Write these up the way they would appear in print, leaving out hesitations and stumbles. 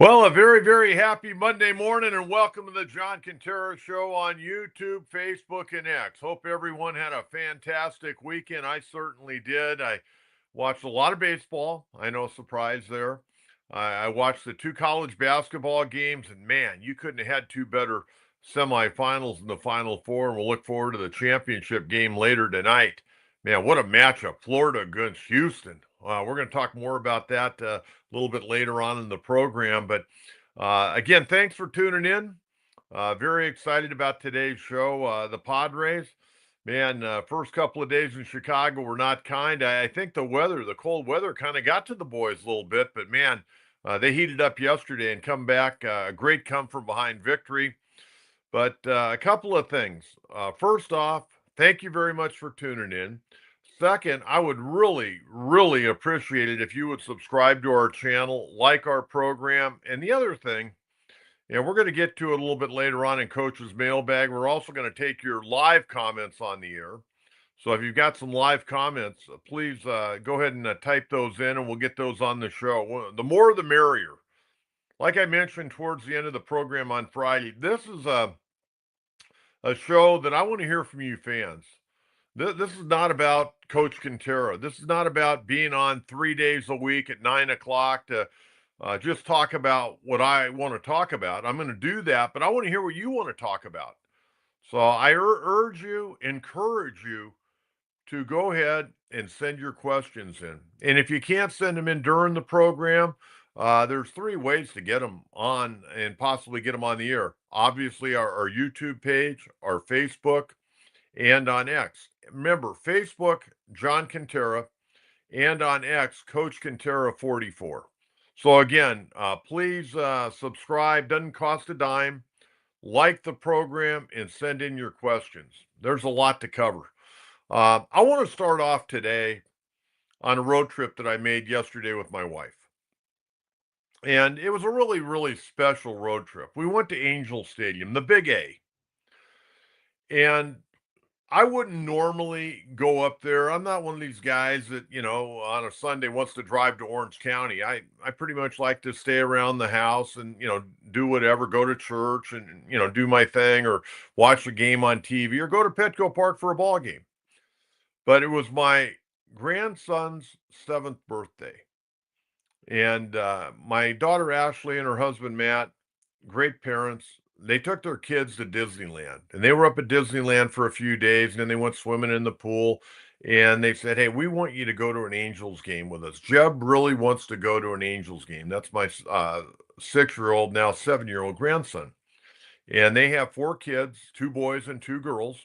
Well, a very, very happy Monday morning and welcome to the John Kentera Show on YouTube, Facebook, and X. Hope everyone had a fantastic weekend. I certainly did. I watched a lot of baseball. I know, surprise there. I watched the two college basketball games, and man, you couldn't have had two better semifinals in the Final Four. And we'll look forward to the championship game later tonight. Man, what a matchup. Florida against Houston. We're going to talk more about that a little bit later on in the program. But again, thanks for tuning in. Very excited about today's show. The Padres, man, first couple of days in Chicago were not kind. I think the cold weather kind of got to the boys a little bit, but man, they heated up yesterday and come back. A great come from behind victory. But a couple of things. First off, thank you very much for tuning in. Second, I would really, really appreciate it if you would subscribe to our channel, like our program. And the other thing, we're going to get to it a little bit later on in Coach's Mailbag. We're also going to take your live comments on the air. So if you've got some live comments, please go ahead and type those in and we'll get those on the show. The more the merrier. Like I mentioned towards the end of the program on Friday, this is a show that I want to hear from you fans. This is not about Coach Kentera. This is not about being on 3 days a week at 9 o'clock to just talk about what I want to talk about. I'm going to do that, but I want to hear what you want to talk about. So I urge you, encourage you to go ahead and send your questions in. And if you can't send them in during the program, there's three ways to get them on and possibly get them on the air. Obviously, our YouTube page, our Facebook, and on X. Remember, Facebook, John Kentera, and on X, Coach Kentera 44. So again, please subscribe. Doesn't cost a dime. Like the program and send in your questions. There's a lot to cover. I want to start off today on a road trip that I made yesterday with my wife. And it was a really, really special road trip. We went to Angel Stadium, the Big A. And I wouldn't normally go up there. I'm not one of these guys that, on a Sunday wants to drive to Orange County. I pretty much like to stay around the house and, do whatever, go to church and, do my thing or watch a game on TV or go to Petco Park for a ball game. But it was my grandson's 7th birthday. And my daughter Ashley and her husband Matt, great parents, they took their kids to Disneyland. And they were up at Disneyland for a few days, and then they went swimming in the pool. And they said, hey, we want you to go to an Angels game with us. Jeb really wants to go to an Angels game. That's my 6-year-old, now 7-year-old grandson. And they have 4 kids, 2 boys and 2 girls.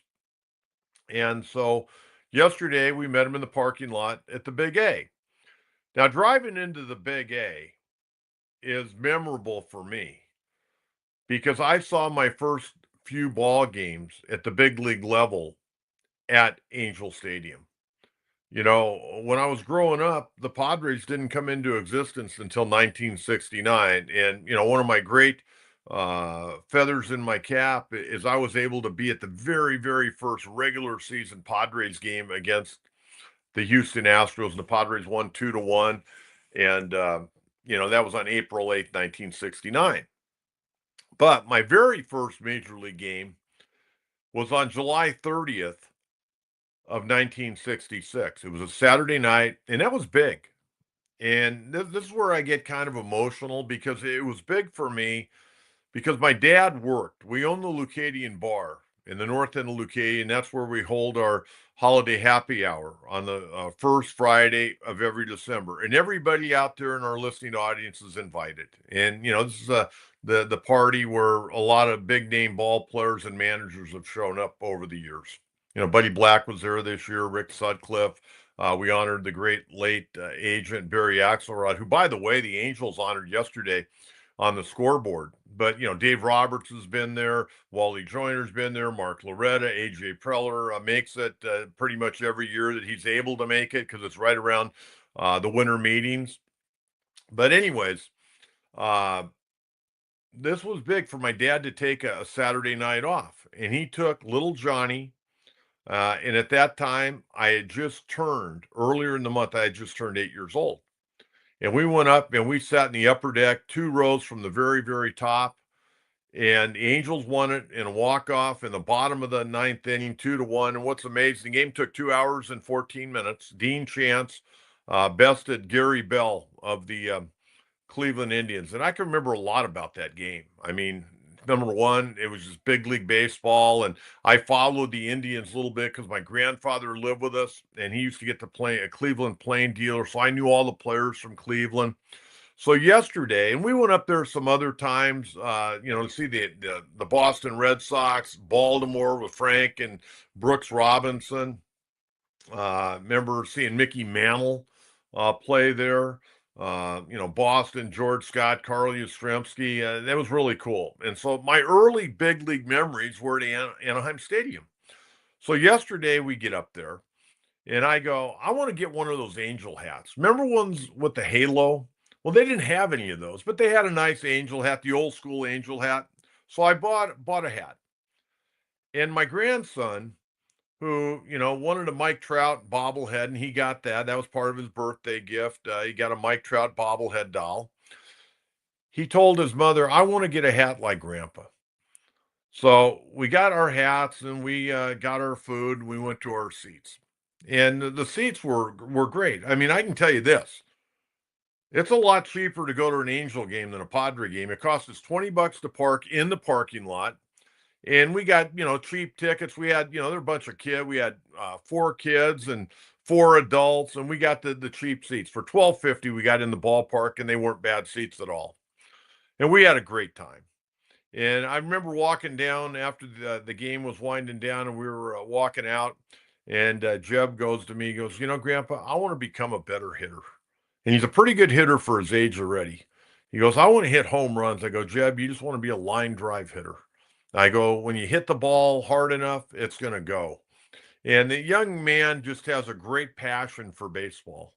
And so yesterday we met them in the parking lot at the Big A. Now, driving into the Big A is memorable for me because I saw my first few ball games at the big league level at Angel Stadium. When I was growing up, the Padres didn't come into existence until 1969. And, one of my great feathers in my cap is I was able to be at the very, very first regular season Padres game against the Houston Astros, and the Padres won 2-1. And, that was on April 8th, 1969. But my very first major league game was on July 30th of 1966. It was a Saturday night, and that was big. And this is where I get kind of emotional because it was big for me because my dad worked. We own the Leucadian Bar in the north end of Leucadia, and that's where we hold our holiday happy hour on the first Friday of every December. And everybody out there in our listening audience is invited. And, this is the party where a lot of big name ball players and managers have shown up over the years. Buddy Black was there this year, Rick Sutcliffe. We honored the great late agent Barry Axelrod, who, by the way, the Angels honored yesterday on the scoreboard. But, Dave Roberts has been there. Wally Joyner's been there. Mark Loretta, A.J. Preller makes it pretty much every year that he's able to make it because it's right around the winter meetings. But anyways, this was big for my dad to take a Saturday night off. And he took little Johnny. And at that time, earlier in the month, I had just turned 8 years old. And we went up and we sat in the upper deck, 2 rows from the very, very top. And the Angels won it in a walk-off in the bottom of the ninth inning, 2-1. And what's amazing, the game took 2 hours and 14 minutes. Dean Chance bested Gary Bell of the Cleveland Indians. And I can remember a lot about that game. I mean, number one, it was just big league baseball. And I followed the Indians a little bit because my grandfather lived with us and he used to get to play a Cleveland Plain dealer. So I knew all the players from Cleveland. So yesterday, and we went up there some other times, to see the Boston Red Sox, Baltimore with Frank and Brooks Robinson. Remember seeing Mickey Mantle play there. Boston, George Scott, Carl Yastrzemski. That was really cool. And so my early big league memories were at Anaheim Stadium. So yesterday we get up there, and I go, I want to get one of those angel hats. Remember ones with the halo? Well, they didn't have any of those, but they had a nice angel hat, the old school angel hat. So I bought a hat. And my grandson, who, wanted a Mike Trout bobblehead, and he got that. That was part of his birthday gift. He got a Mike Trout bobblehead doll. He told his mother, I want to get a hat like Grandpa. So we got our hats and we got our food. We went to our seats. And the seats were great. I mean, I can tell you this. It's a lot cheaper to go to an Angel game than a Padre game. It cost us $20 to park in the parking lot. And we got, cheap tickets. We had, there were a bunch of kids. We had 4 kids and 4 adults, and we got the cheap seats. For $12.50, we got in the ballpark, and they weren't bad seats at all. And we had a great time. And I remember walking down after the game was winding down, and we were walking out, and Jeb goes to me, he goes, Grandpa, I want to become a better hitter. And he's a pretty good hitter for his age already. He goes, I want to hit home runs. I go, Jeb, you just want to be a line drive hitter. I go, when you hit the ball hard enough, it's going to go. And the young man just has a great passion for baseball.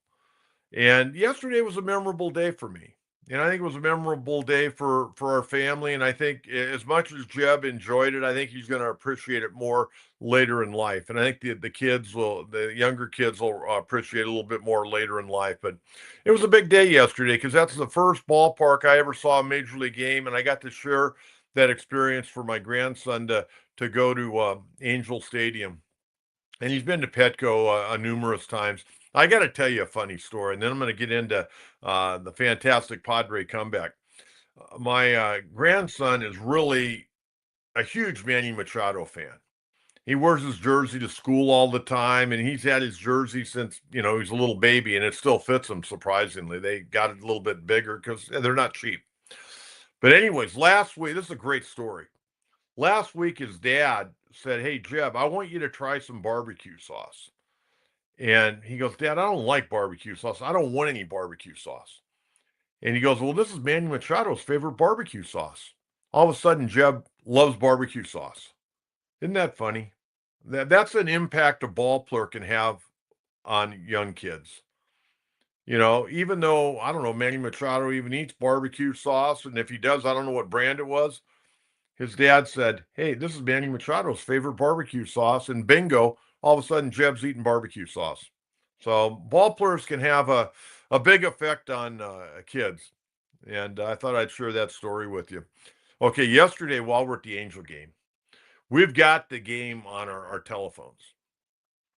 And yesterday was a memorable day for me. And I think it was a memorable day for our family. And I think as much as Jeb enjoyed it, I think he's going to appreciate it more later in life. And I think the younger kids will appreciate it a little bit more later in life. But it was a big day yesterday because that's the first ballpark I ever saw a major league game. And I got to share that experience for my grandson to go to Angel Stadium. And he's been to Petco numerous times. I got to tell you a funny story, and then I'm going to get into the fantastic Padre comeback. My grandson is really a huge Manny Machado fan. He wears his jersey to school all the time, and he's had his jersey since, he's a little baby, and it still fits him, surprisingly. They got it a little bit bigger because they're not cheap. But anyways, last week, this is a great story. Last week, his dad said, hey, Jeb, I want you to try some barbecue sauce. And he goes, Dad, I don't like barbecue sauce. I don't want any barbecue sauce. And he goes, well, this is Manny Machado's favorite barbecue sauce. All of a sudden, Jeb loves barbecue sauce. Isn't that funny? That's an impact a ball player can have on young kids. Even though, I don't know, Manny Machado even eats barbecue sauce. And if he does, I don't know what brand it was. His dad said, hey, this is Manny Machado's favorite barbecue sauce. And bingo, all of a sudden, Jeb's eating barbecue sauce. So ball players can have a big effect on kids. And I thought I'd share that story with you. Okay, yesterday, while we're at the Angel game, we've got the game on our telephones.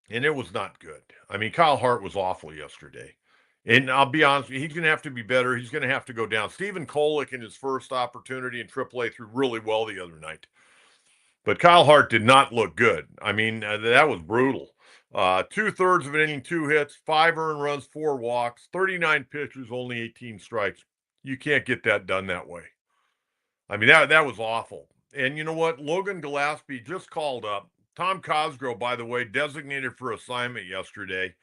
And it was not good. I mean, Kyle Hart was awful yesterday. And I'll be honest with you, he's going to have to be better. He's going to have to go down. Stephen Kolek in his first opportunity in AAA threw really well the other night. But Kyle Hart did not look good. I mean, that was brutal. 2/3 of an inning, 2 hits, 5 earned runs, 4 walks, 39 pitches, only 18 strikes. You can't get that done that way. I mean, that was awful. And you know what? Logan Gillespie just called up. Tom Cosgrove, by the way, designated for assignment yesterday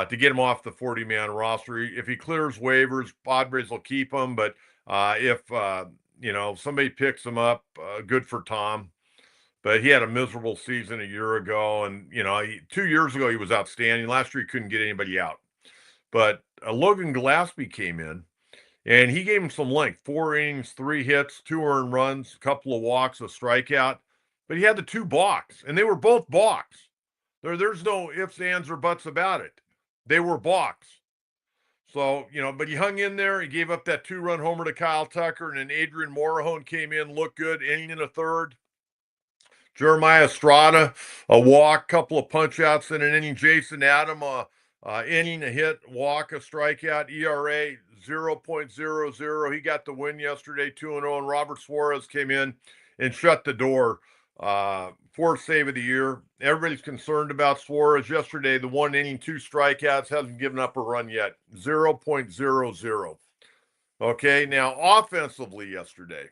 to get him off the 40-man roster. If he clears waivers, Padres will keep him. But if somebody picks him up, good for Tom. But he had a miserable season a year ago. And, 2 years ago, he was outstanding. Last year, he couldn't get anybody out. But Logan Gillespie came in, and he gave him some length. 4 innings, 3 hits, 2 earned runs, a couple of walks, a strikeout. But he had the 2 balks, and they were both balks. There's no ifs, ands, or buts about it. They were balks. So, but he hung in there. He gave up that 2-run homer to Kyle Tucker, and then Adrian Morejon came in, looked good, inning in a third. Jeremiah Estrada, a walk, couple of punch-outs in an inning. Jason Adam, inning, a hit, walk, a strikeout, ERA 0.00. He got the win yesterday, 2-0, and Robert Suarez came in and shut the door. Fourth save of the year. Everybody's concerned about Suarez. Yesterday, the 1 inning, 2 strikeouts, hasn't given up a run yet. 0.00. Okay, now offensively yesterday.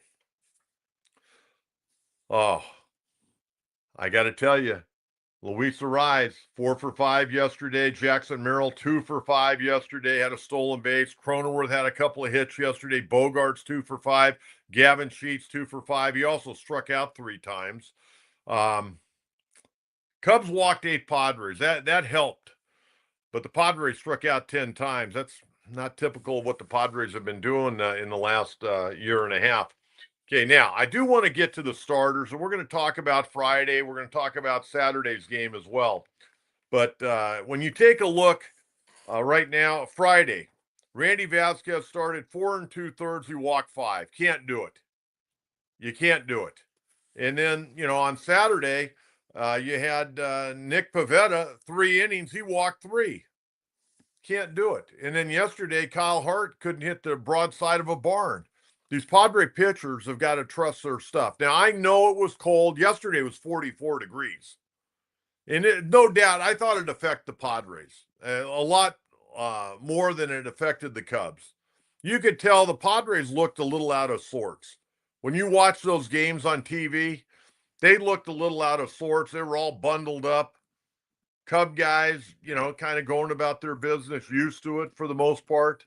Oh, I got to tell you, Luis Arraez, 4 for 5 yesterday. Jackson Merrill, 2 for 5 yesterday. Had a stolen base. Cronenworth had a couple of hits yesterday. Bogarts, 2 for 5. Gavin Sheets, 2 for 5. He also struck out 3 times. Cubs walked 8 Padres. That helped. But the Padres struck out 10 times. That's not typical of what the Padres have been doing in the last year and a half. Okay, now I do want to get to the starters, and we're going to talk about Friday. We're going to talk about Saturday's game as well. But when you take a look right now, Friday, Randy Vasquez started 4 2/3. He walked 5. Can't do it. You can't do it. And then, on Saturday, you had Nick Pivetta, 3 innings. He walked 3. Can't do it. And then yesterday, Kyle Hart couldn't hit the broadside of a barn. These Padre pitchers have got to trust their stuff. Now, I know it was cold. Yesterday was 44 degrees. And no doubt, I thought it affected the Padres a lot more than it affected the Cubs. You could tell the Padres looked a little out of sorts. When you watch those games on TV, they looked a little out of sorts. They were all bundled up. Cub guys, kind of going about their business, used to it for the most part.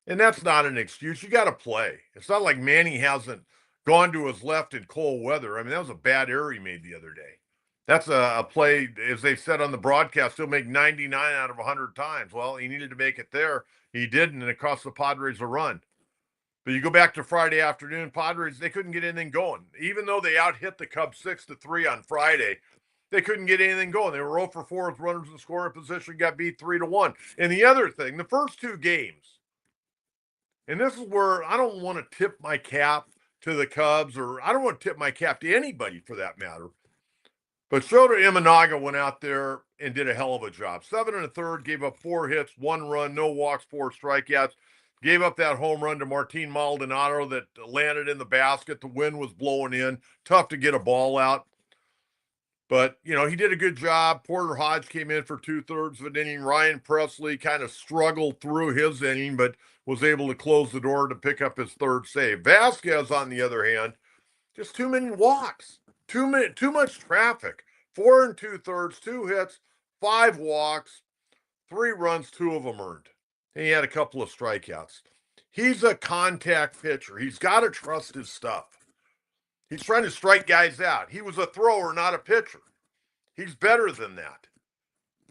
And that's not an excuse. You got to play. It's not like Manny hasn't gone to his left in cold weather. I mean, that was a bad error he made the other day. That's a play, as they said on the broadcast, he'll make 99 out of 100 times. Well, he needed to make it there. He didn't, and it cost the Padres a run. But you go back to Friday afternoon, Padres, they couldn't get anything going. Even though they out-hit the Cubs 6-3 on Friday, they couldn't get anything going. They were 0 for 4 with runners in scoring position, got beat 3-1. And the other thing, the first 2 games, and this is where I don't want to tip my cap to the Cubs, or I don't want to tip my cap to anybody for that matter. But Shota Imanaga went out there and did a hell of a job. 7 1/3, gave up 4 hits, 1 run, no walks, 4 strikeouts. Gave up that home run to Martin Maldonado that landed in the basket. The wind was blowing in. Tough to get a ball out. But, he did a good job. Porter Hodge came in for 2/3 of an inning. Ryan Presley kind of struggled through his inning, but was able to close the door to pick up his 3rd save. Vasquez, on the other hand, just too many walks. Too much traffic. 4 2/3, 2 hits, 5 walks, 3 runs, 2 of them earned. And he had a couple of strikeouts. He's a contact pitcher. He's got to trust his stuff. He's trying to strike guys out. He was a thrower, not a pitcher. He's better than that.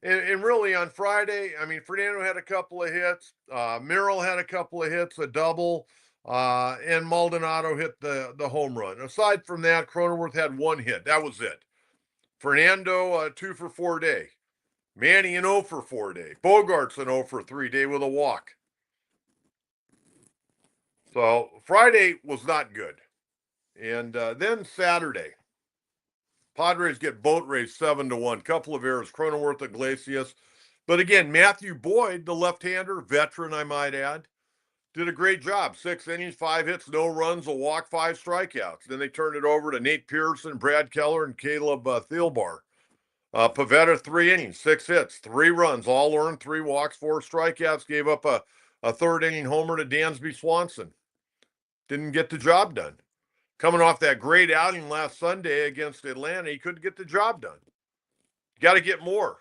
And really on Friday, I mean, Fernando had a couple of hits. Merrill had a couple of hits, a double. And Maldonado hit the home run. Aside from that, Cronenworth had 1 hit. That was it. Fernando, 2 for 4 day. Manny, an 0 for 4 day. Bogarts, an 0 for 3 day with a walk. So Friday was not good. And then Saturday, Padres get boat raced 7-1. Couple of errors, Cronenworth, Iglesias. But again, Matthew Boyd, the left-hander, veteran, I might add, did a great job. 6 innings, 5 hits, no runs, a walk, 5 strikeouts. Then they turned it over to Nate Pearson, Brad Keller, and Caleb Thielbar. Pivetta, 3 innings, 6 hits, 3 runs, all earned, 3 walks, 4 strikeouts. Gave up a 3rd inning homer to Dansby Swanson. Didn't get the job done. Coming off that great outing last Sunday against Atlanta, he couldn't get the job done. Got to get more.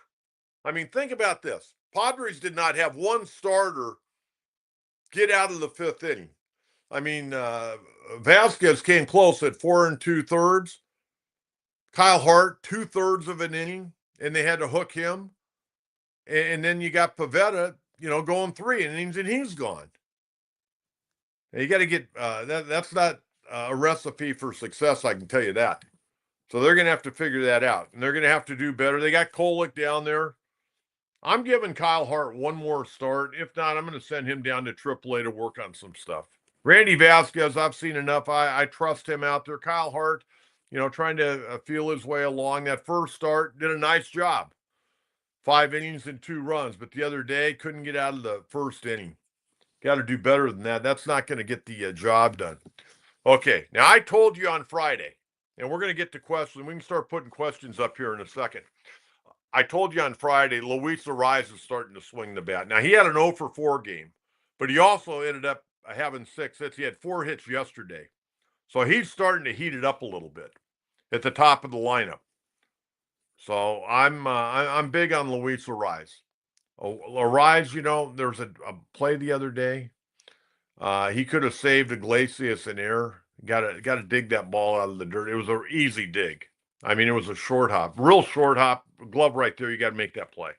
I mean, think about this. Padres did not have one starter get out of the 5th inning. I mean, Vasquez came close at 4 2/3. Kyle Hart, 2/3 of an inning, and they had to hook him. And then you got Pivetta, going 3 innings, and he's gone. And you got to get that's not a recipe for success, I can tell you that. So they're going to have to figure that out, and they're going to have to do better. They got Kolek down there. I'm giving Kyle Hart one more start. If not, I'm going to send him down to AAA to work on some stuff. Randy Vasquez, I've seen enough. I trust him out there. Kyle Hart, trying to feel his way along. That first start did a nice job. 5 innings and 2 runs, but the other day couldn't get out of the first inning. Got to do better than that. That's not going to get the job done. Okay, now I told you on Friday, and we're going to get to questions. We can start putting questions up here in a second. I told you on Friday, Luis Arraez is starting to swing the bat. Now, he had an 0 for 4 game, but he also ended up having 6 hits. He had 4 hits yesterday. So he's starting to heat it up a little bit at the top of the lineup. So I'm big on Luis Arraez. Arraez, there was a play the other day. He could have saved Iglesias an error. Got to dig that ball out of the dirt. It was an easy dig. I mean, it was a short hop, real short hop, glove right there. You got to make that play.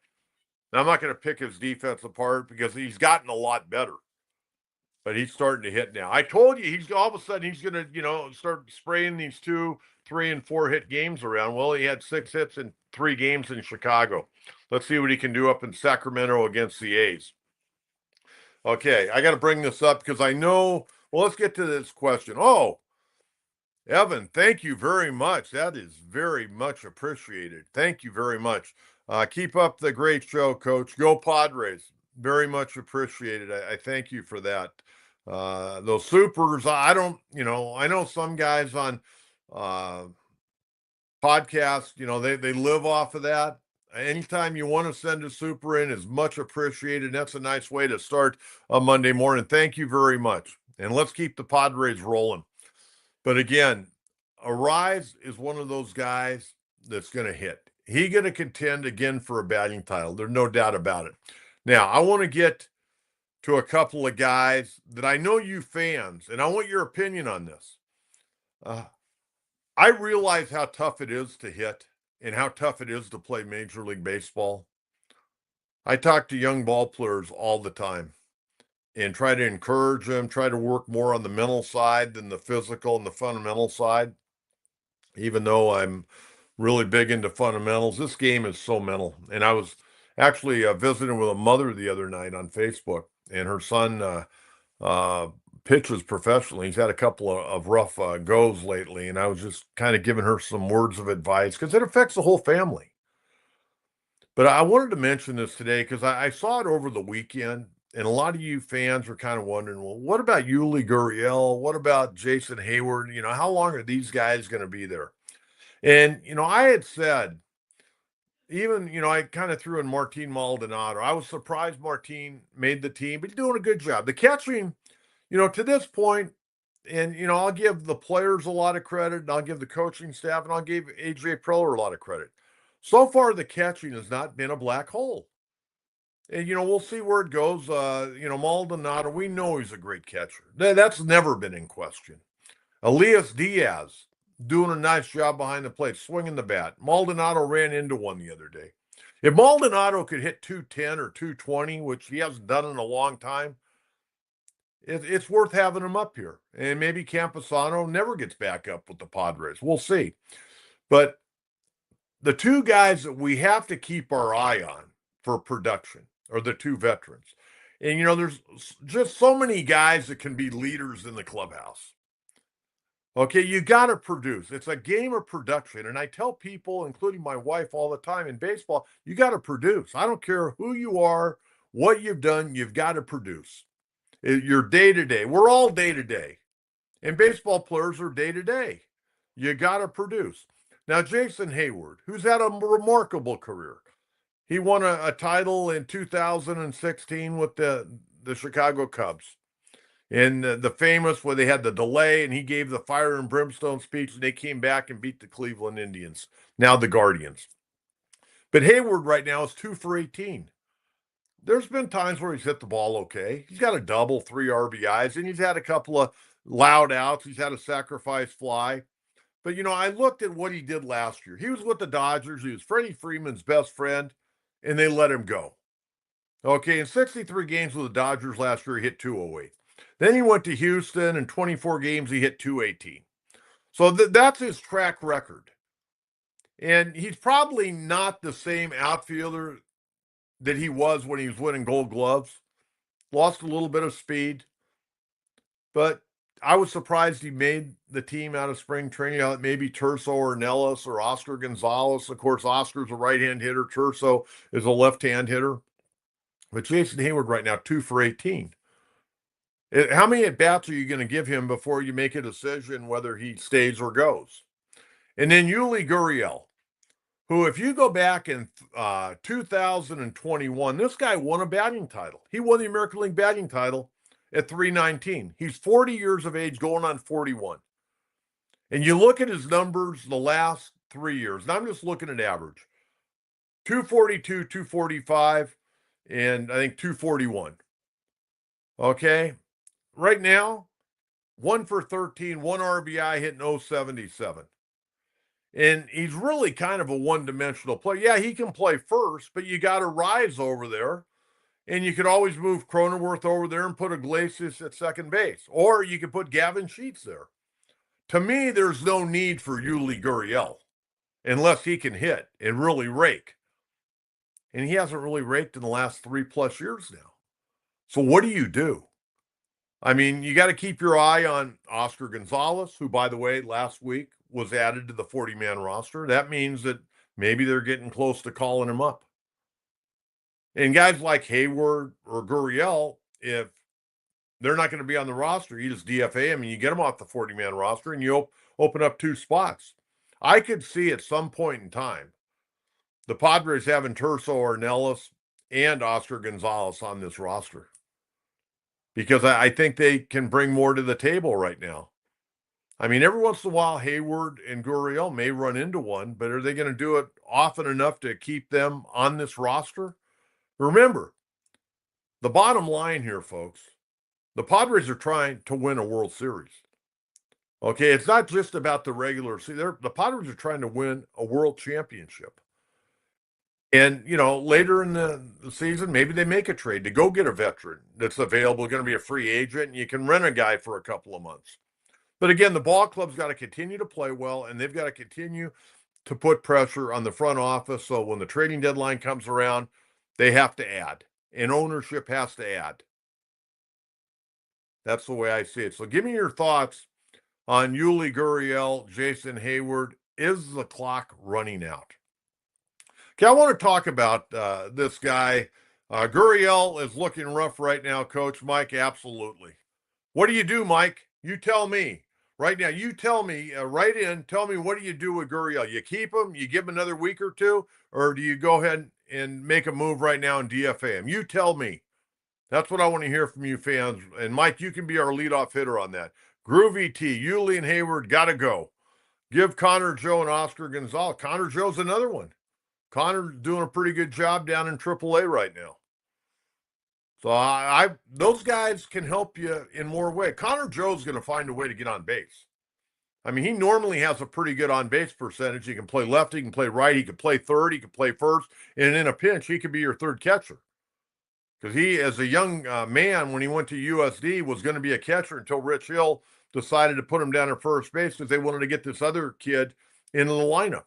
Now, I'm not going to pick his defense apart because he's gotten a lot better, but he's starting to hit now. I told you he's all of a sudden he's going to start spraying these 2, 3, and 4 hit games around. Well, he had 6 hits in 3 games in Chicago. Let's see what he can do up in Sacramento against the A's. Okay, I got to bring this up because I know. Well, let's get to this question. Oh, Evan, thank you very much. That is very much appreciated. Thank you very much. Keep up the great show, Coach. Go Padres. Very much appreciated. I thank you for that. Those supers, I don't, I know some guys on podcasts, they live off of that. Anytime you want to send a super in is much appreciated. That's a nice way to start a Monday morning. Thank you very much. And let's keep the Padres rolling. But again, Arraez is one of those guys that's going to hit. He's going to contend again for a batting title. There's no doubt about it. Now, I want to get to a couple of guys that I know you fans, and I want your opinion on this. I realize how tough it is to hit and how tough it is to play Major League Baseball. I talk to young ball players all the time and try to encourage them, try to work more on the mental side than the physical and the fundamental side. Even though I'm really big into fundamentals, this game is so mental. And I was actually visiting with a mother the other night on Facebook, and her son pitches professionally. He's had a couple of rough goes lately, and I was just kind of giving her some words of advice because it affects the whole family. But I wanted to mention this today because I saw it over the weekend, and a lot of you fans were kind of wondering, well, what about Yuli Gurriel? What about Jason Heyward? How long are these guys going to be there? And, I had said, even, I kind of threw in Martin Maldonado. I was surprised Martin made the team, but he's doing a good job. The catching, to this point, and, I'll give the players a lot of credit, and I'll give the coaching staff, and I'll give A.J. Preller a lot of credit. So far, the catching has not been a black hole. And, we'll see where it goes. Maldonado, we know he's a great catcher. That's never been in question. Elias Diaz, doing a nice job behind the plate, swinging the bat. Maldonado ran into one the other day. If Maldonado could hit 210 or 220, which he hasn't done in a long time, it's worth having him up here. And maybe Campusano never gets back up with the Padres. We'll see. But the 2 guys that we have to keep our eye on for production are the 2 veterans. And, there's just so many guys that can be leaders in the clubhouse. Okay, you got to produce. It's a game of production. And I tell people, including my wife all the time in baseball, you got to produce. I don't care who you are, what you've done, you've got to produce. You're day to day. We're all day to day. And baseball players are day to day. You got to produce. Now, Jason Heyward, who's had a remarkable career. He won a title in 2016 with the Chicago Cubs. And the famous where they had the delay and he gave the fire and brimstone speech and they came back and beat the Cleveland Indians, now the Guardians. But Heyward right now is 2 for 18. There's been times where he's hit the ball okay. He's got a double, 3 RBIs, and he's had a couple of loud outs. He's had a sacrifice fly. But, I looked at what he did last year. He was with the Dodgers. He was Freddie Freeman's best friend, and they let him go. Okay, in 63 games with the Dodgers last year, he hit 208. Then he went to Houston, and 24 games, he hit 218. So that's his track record. And he's probably not the same outfielder that he was when he was winning Gold Gloves. Lost a little bit of speed, but I was surprised he made the team out of spring training. Maybe Terso or Nellis or Oscar Gonzalez. Of course, Oscar's a right-hand hitter. Terso is a left-hand hitter. But Jason Heyward right now, 2 for 18. How many at-bats are you going to give him before you make a decision whether he stays or goes? And then Yuli Gurriel, who, if you go back in 2021, this guy won a batting title. He won the American League batting title at 319. He's 40 years of age, going on 41. And you look at his numbers the last 3 years, and I'm just looking at average. 242, 245, and I think 241. Okay? Right now, 1 for 13, 1 RBI, hitting 077. And he's really kind of a one-dimensional player. Yeah, he can play first, but you got to rise over there. And you could always move Cronenworth over there and put Iglesias at second base. Or you could put Gavin Sheets there. To me, there's no need for Yuli Gurriel unless he can hit and really rake. And he hasn't really raked in the last 3+ years now. So what do you do? I mean, you got to keep your eye on Oscar Gonzalez, who, by the way, last week was added to the 40-man roster. That means that maybe they're getting close to calling him up. And guys like Heyward or Gurriel, if they're not going to be on the roster, you just DFA them and you get them off the 40-man roster and you open up 2 spots. I could see at some point in time the Padres having Terso or Nellis and Oscar Gonzalez on this roster, because I think they can bring more to the table right now. I mean, every once in a while, Heyward and Gurriel may run into one, but are they going to do it often enough to keep them on this roster? Remember, the bottom line here, folks, the Padres are trying to win a World Series. Okay, it's not just about the regular season. The Padres are trying to win a World Championship. And, later in the season, maybe they make a trade to go get a veteran that's available, going to be a free agent, and you can rent a guy for a couple of months. But again, the ball club's got to continue to play well, and they've got to continue to put pressure on the front office. So when the trading deadline comes around, they have to add, and ownership has to add. That's the way I see it. So give me your thoughts on Yuli Gurriel, Jason Heyward. Is the clock running out? Okay, I want to talk about this guy. Gurriel is looking rough right now, Coach Mike. Absolutely. What do you do, Mike? You tell me right now. You tell me, write in. Tell me, what do you do with Gurriel? You keep him? You give him another week or two? Or do you go ahead and make a move right now and DFA him? You tell me. That's what I want to hear from you fans. And Mike, you can be our leadoff hitter on that. Groovy T, Yuli and Heyward got to go. Give Connor Joe and Oscar Gonzalez. Connor Joe's another one. Connor's doing a pretty good job down in AAA right now. So those guys can help you in more ways. Connor Joe's going to find a way to get on base. I mean, he normally has a pretty good on-base percentage. He can play left, he can play right, he can play third, he can play first, and in a pinch, he could be your third catcher. Because he, as a young man, when he went to USD, was going to be a catcher until Rich Hill decided to put him down at first base because they wanted to get this other kid into the lineup.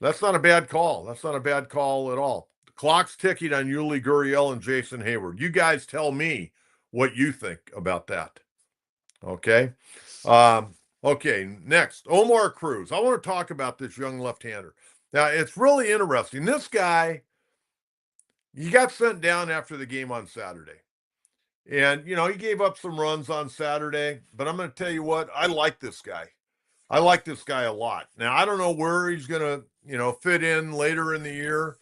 That's not a bad call. That's not a bad call at all. The clock's ticking on Yuli Gurriel and Jason Heyward. You guys tell me what you think about that. Okay? Okay, next, Omar Cruz. I want to talk about this young left-hander. Now, it's really interesting. This guy, he got sent down after the game on Saturday. And, he gave up some runs on Saturday. But I'm going to tell you what, I like this guy. I like this guy a lot. Now, I don't know where he's going to, fit in later in the year.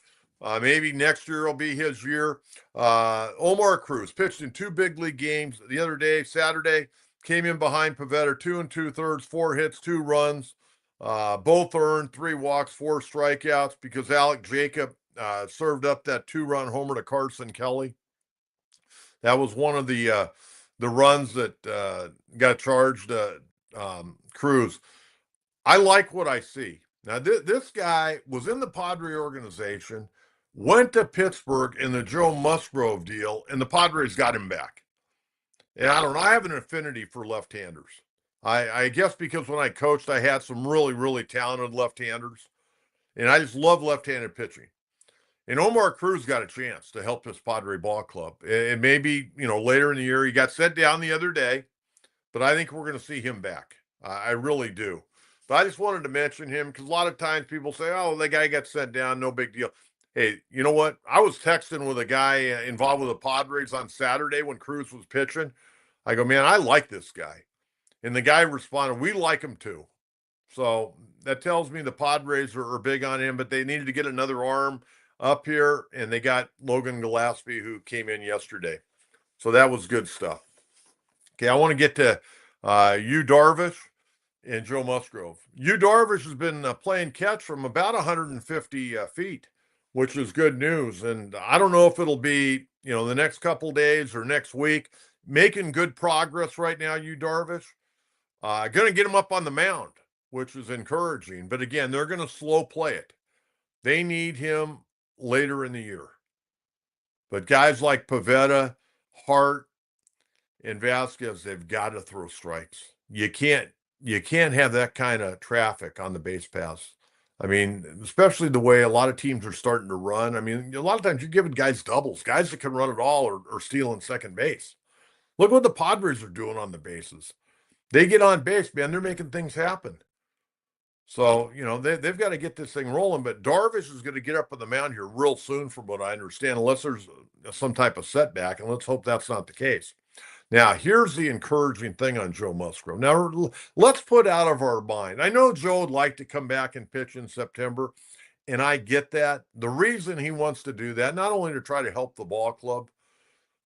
Maybe next year will be his year. Omar Cruz pitched in 2 big league games the other day, Saturday. Came in behind Pavetta, 2 2/3, 4 hits, 2 runs. Both earned 3 walks, 4 strikeouts because Alec Jacob served up that 2-run homer to Carson Kelly. That was one of the runs that got charged Cruz. I like what I see. Now, this guy was in the Padre organization, went to Pittsburgh in the Joe Musgrove deal, and the Padres got him back. And I don't know, I have an affinity for left-handers. I guess because when I coached, I had some really, really talented left-handers. And I just love left-handed pitching. And Omar Cruz got a chance to help this Padre ball club. And maybe, later in the year, he got set down the other day, but I think we're going to see him back. I really do. But I just wanted to mention him because a lot of times people say, oh, the guy got sent down, no big deal. Hey, you know what? I was texting with a guy involved with the Padres on Saturday when Cruz was pitching. I go, man, I like this guy. And the guy responded, we like him too. So that tells me the Padres are big on him, but they needed to get another arm up here, and they got Logan Gillespie, who came in yesterday. So that was good stuff. Okay, I want to get to Yu Darvish and Joe Musgrove. Yu Darvish has been playing catch from about 150 feet, which is good news. And I don't know if it'll be, the next couple days or next week. Making good progress right now, Yu Darvish. Going to get him up on the mound, which is encouraging. But again, they're going to slow play it. They need him later in the year. But guys like Pivetta, Hart, and Vasquez, they've got to throw strikes. You can't have that kind of traffic on the base paths. I mean, especially the way a lot of teams are starting to run. I mean, a lot of times you're giving guys doubles. Guys that can run it all are stealing second base. Look what the Padres are doing on the bases. They get on base, man, they're making things happen. So, they've got to get this thing rolling. But Darvish is going to get up on the mound here real soon, from what I understand, unless there's some type of setback. And let's hope that's not the case. Now, here's the encouraging thing on Joe Musgrove. Now, let's put out of our mind. I know Joe would like to come back and pitch in September, and I get that. The reason he wants to do that, not only to try to help the ball club,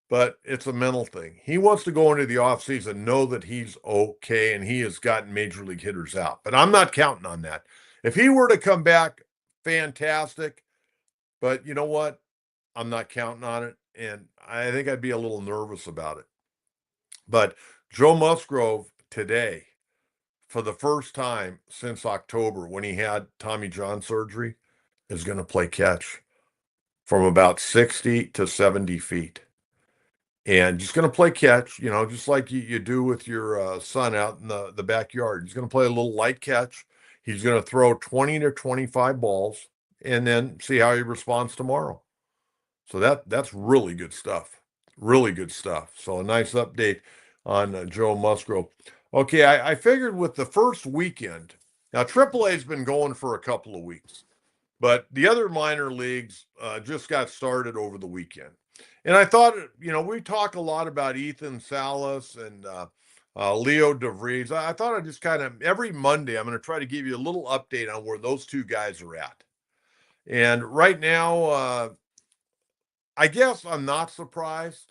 but it's a mental thing. He wants to go into the offseason, know that he's okay, and he has gotten major league hitters out. But I'm not counting on that. If he were to come back, fantastic. But you know what? I'm not counting on it, and I think I'd be a little nervous about it. But Joe Musgrove today, for the first time since October when he had Tommy John surgery, is going to play catch from about 60 to 70 feet. And just going to play catch, just like you do with your son out in the backyard. He's going to play a little light catch. He's going to throw 20 to 25 balls and then see how he responds tomorrow. So that's really good stuff. Really good stuff. So a nice update on Joe Musgrove. Okay, I figured with the first weekend, now AAA's been going for a couple of weeks, but the other minor leagues just got started over the weekend. And I thought, we talk a lot about Ethan Salas and Leo Devries. I thought I'd just kind of, every Monday, I'm going to try to give you a little update on where those two guys are at. And right now, I guess I'm not surprised,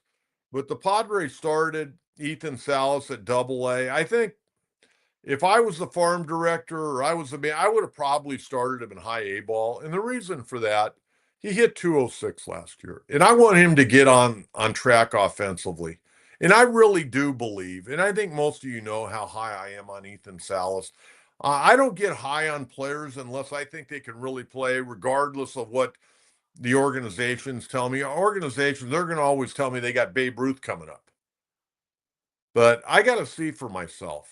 but the Padres started Ethan Salas at Double-A. I think if I was the farm director or I was the man, I would have probably started him in high A ball. And the reason for that, he hit 206 last year. And I want him to get on track offensively. And I really do believe, and I think most of you know how high I am on Ethan Salas. I don't get high on players unless I think they can really play, regardless of what the organizations tell me. Organizations, they're going to always tell me they got Babe Ruth coming up. But I got to see for myself.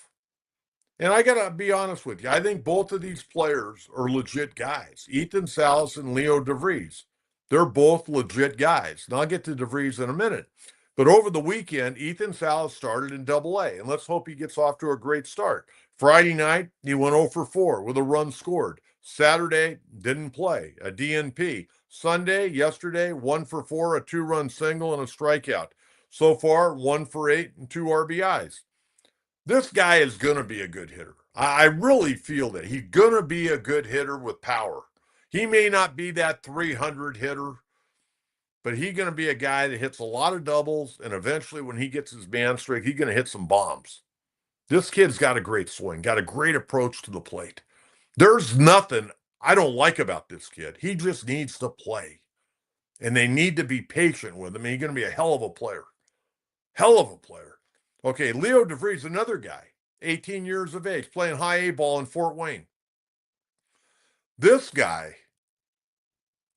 And I got to be honest with you. I think both of these players are legit guys. Ethan Salas and Leo Devries. They're both legit guys. And I'll get to Devries in a minute. But over the weekend, Ethan Salas started in Double-A. And let's hope he gets off to a great start. Friday night, he went 0 for 4 with a run scored. Saturday, didn't play, a DNP. Sunday, yesterday, 1 for 4, a 2-run single and a strikeout. So far, 1 for 8 and 2 RBIs. This guy is going to be a good hitter. I really feel that. He's going to be a good hitter with power. He may not be that 300 hitter, but he's going to be a guy that hits a lot of doubles, and eventually when he gets his man straight, he's going to hit some bombs. This kid's got a great swing, got a great approach to the plate. There's nothing I don't like about this kid. He just needs to play, and they need to be patient with him. He's going to be a hell of a player. Hell of a player. Okay, Leo Devries, another guy, 18 years of age, playing high A ball in Fort Wayne. This guy,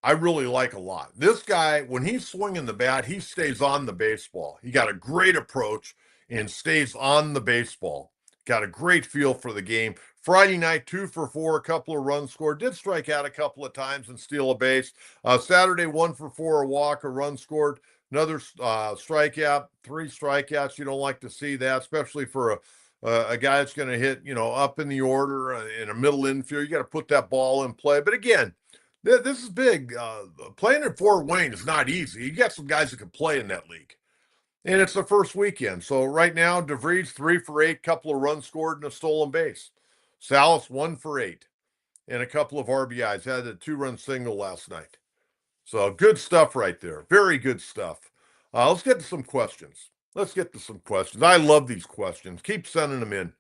I really like a lot. This guy, when he's swinging the bat, he stays on the baseball. He got a great approach and stays on the baseball. got a great feel for the game. Friday night, 2 for 4, a couple of runs scored. Did strike out a couple of times and steal a base. Saturday, 1 for 4, a walk, a run scored. Another strikeout, 3 strikeouts. You don't like to see that, especially for a guy that's going to hit, up in the order in a middle infield. You got to put that ball in play. But again, this is big. Playing in Fort Wayne is not easy. You got some guys that can play in that league. And it's the first weekend. So right now, Devries, 3 for 8, couple of runs scored and a stolen base. Salas, 1 for 8, and a couple of RBIs. Had a 2-run single last night. So good stuff right there. Very good stuff. Let's get to some questions. I love these questions. Keep sending them in.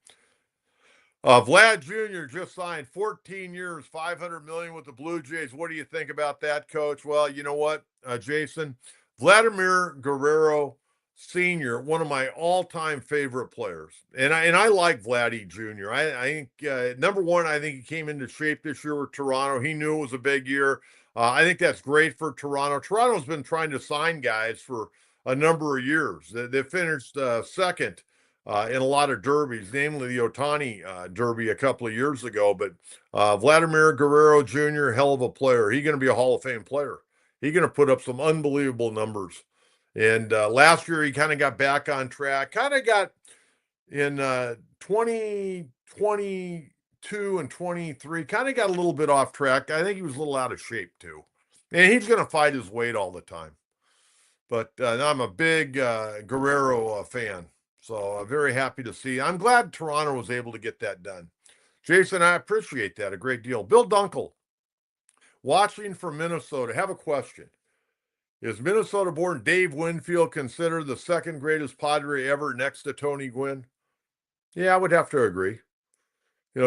Vlad Jr. just signed 14 years, $500 million with the Blue Jays. What do you think about that, Coach? Well, you know what, Jason? Vladimir Guerrero Sr., one of my all-time favorite players. And I like Vladdy Jr. I think, number one, I think he came into shape this year with Toronto. He knew it was a big year. I think that's great for Toronto. Toronto's been trying to sign guys for a number of years. They finished second in a lot of derbies, namely the Ohtani derby a couple of years ago. But Vladimir Guerrero Jr., hell of a player. He's going to be a Hall of Fame player. He's going to put up some unbelievable numbers. And last year, he kind of got back on track, kind of got in 2022 and 23, kind of got a little bit off track. I think he was a little out of shape, too. And he's going to fight his weight all the time. But I'm a big Guerrero fan. So I'm very happy to see. I'm glad Toronto was able to get that done. Jason, I appreciate that a great deal. Bill Dunkel, watching from Minnesota, have a question. Is Minnesota-born Dave Winfield considered the second greatest Padre ever next to Tony Gwynn? Yeah, I would have to agree.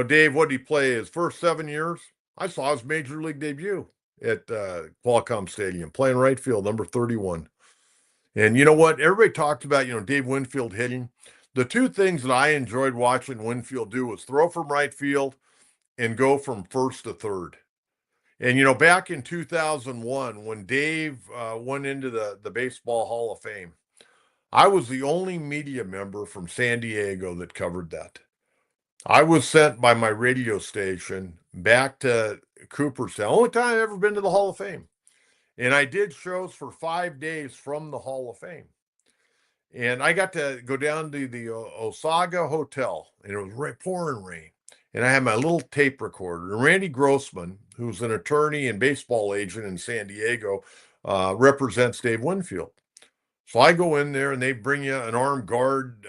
Dave, what did he play his first 7 years? I saw his major league debut at Qualcomm Stadium, playing right field, number 31. And you know what? Everybody talked about, Dave Winfield hitting. The two things that I enjoyed watching Winfield do was throw from right field and go from first to third. And, back in 2001, when Dave went into the Baseball Hall of Fame, I was the only media member from San Diego that covered that. I was sent by my radio station back to Cooperstown. Only time I've ever been to the Hall of Fame. And I did shows for 5 days from the Hall of Fame. And I got to go down to the Osaga Hotel, and it was pouring rain. And I had my little tape recorder. And Randy Grossman, who's an attorney and baseball agent in San Diego, represents Dave Winfield. So I go in there, and they bring you an armed guard.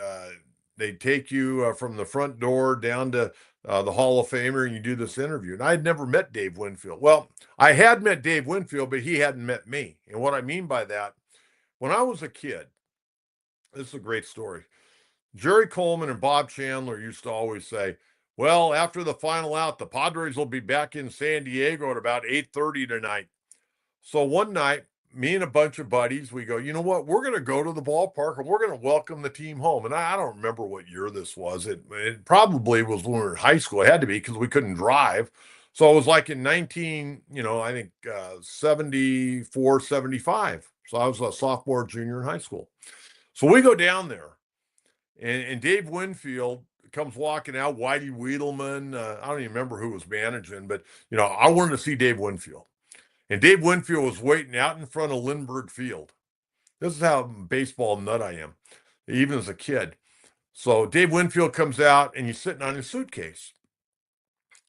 They take you from the front door down to the Hall of Famer, and you do this interview. And I had never met Dave Winfield. Well, I had met Dave Winfield, but he hadn't met me. And what I mean by that, when I was a kid, this is a great story. Jerry Coleman and Bob Chandler used to always say, well, after the final out, the Padres will be back in San Diego at about 8:30 tonight. So one night, me and a bunch of buddies, we go, you know what? We're going to go to the ballpark and we're going to welcome the team home. And I don't remember what year this was. It probably was when we were in high school. It had to be because we couldn't drive. So it was like in 74, 75. So I was a sophomore, junior in high school. So we go down there, and Dave Winfield comes walking out, Whitey Wiedelman. I don't even remember who was managing, but, I wanted to see Dave Winfield. And Dave Winfield was waiting out in front of Lindbergh Field. This is how baseball nut I am, even as a kid. So Dave Winfield comes out, and he's sitting on his suitcase.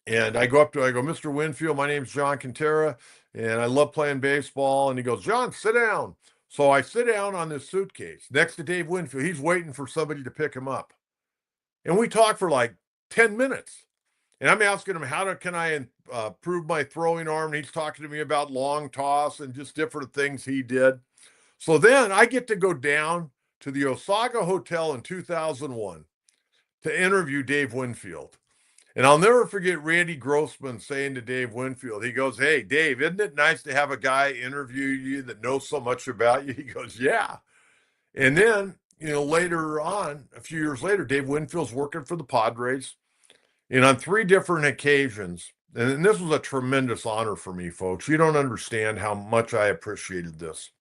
And I go, Mr. Winfield, my name's John Kentera, and I love playing baseball. And he goes, John, sit down. So I sit down on this suitcase next to Dave Winfield. He's waiting for somebody to pick him up. And we talk for like 10 minutes. And I'm asking him, can I improve my throwing arm? And he's talking to me about long toss and just different things he did. So then I get to go down to the Osaga Hotel in 2001 to interview Dave Winfield. And I'll never forget Randy Grossman saying to Dave Winfield, he goes, hey, Dave, isn't it nice to have a guy interview you that knows so much about you? He goes, yeah. And then, later on, a few years later, Dave Winfield's working for the Padres. And on 3 different occasions, and this was a tremendous honor for me, folks. You don't understand how much I appreciated this.